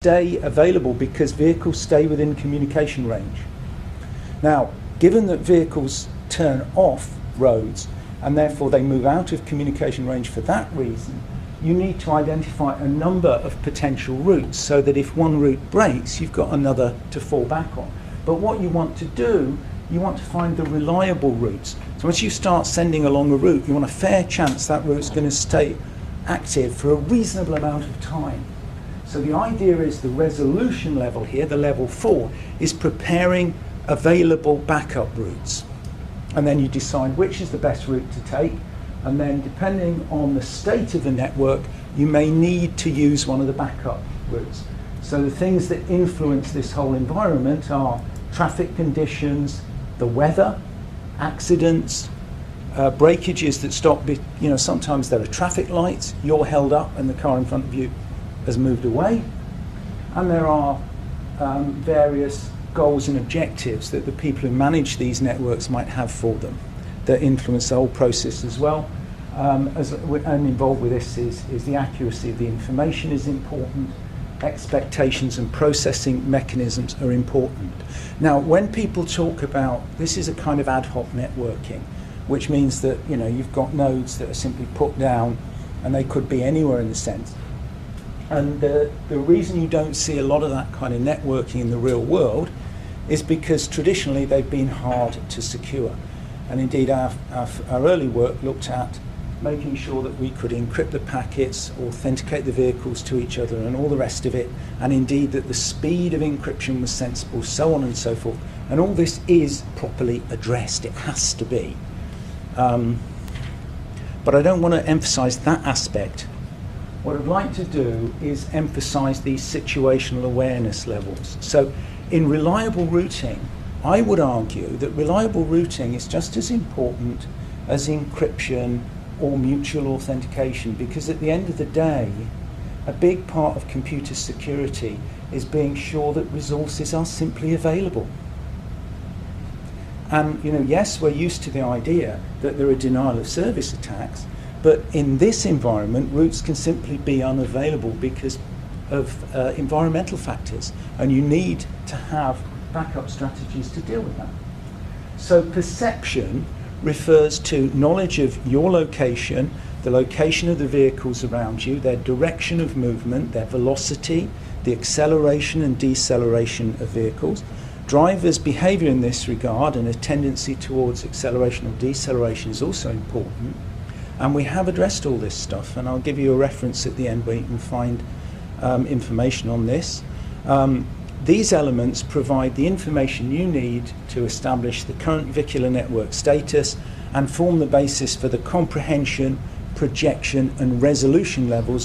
stay available because vehicles stay within communication range. Now, given that vehicles turn off roads and therefore they move out of communication range for that reason, you need to identify a number of potential routes so that if one route breaks, you've got another to fall back on. But what you want to do, you want to find the reliable routes. So once you start sending along a route, you want a fair chance that route's going to stay active for a reasonable amount of time. So the idea is the resolution level here, the level 4, is preparing available backup routes. And then you decide which is the best route to take, and then depending on the state of the network, you may need to use one of the backup routes. So the things that influence this whole environment are traffic conditions, the weather, accidents, breakages that stop, sometimes there are traffic lights, you're held up and the car in front of you has moved away, and there are various goals and objectives that the people who manage these networks might have for them that influence the whole process as well. And involved with this is the accuracy of the information is important, expectations and processing mechanisms are important. Now, when people talk about, this is a kind of ad hoc networking, which means that you've got nodes that are simply put down and they could be anywhere in the sense. And the reason you don't see a lot of that kind of networking in the real world is because traditionally they've been hard to secure. And indeed our early work looked at making sure that we could encrypt the packets, authenticate the vehicles to each other and all the rest of it, and indeed that the speed of encryption was sensible, so on and so forth. And all this is properly addressed, it has to be. But I don't want to emphasize that aspect. What I'd like to do is emphasize these situational awareness levels. So in reliable routing, I would argue that reliable routing is just as important as encryption or mutual authentication, because at the end of the day, a big part of computer security is being sure that resources are simply available. And yes, we're used to the idea that there are denial of service attacks, but in this environment, routes can simply be unavailable because of environmental factors, and you need to have backup strategies to deal with that. So perception refers to knowledge of your location, the location of the vehicles around you, their direction of movement, their velocity, the acceleration and deceleration of vehicles, drivers' behavior in this regard, and a tendency towards acceleration or deceleration is also important. And we have addressed all this stuff, and I'll give you a reference at the end where you can find information on this. These elements provide the information you need to establish the current vehicular network status and form the basis for the comprehension, projection and resolution levels of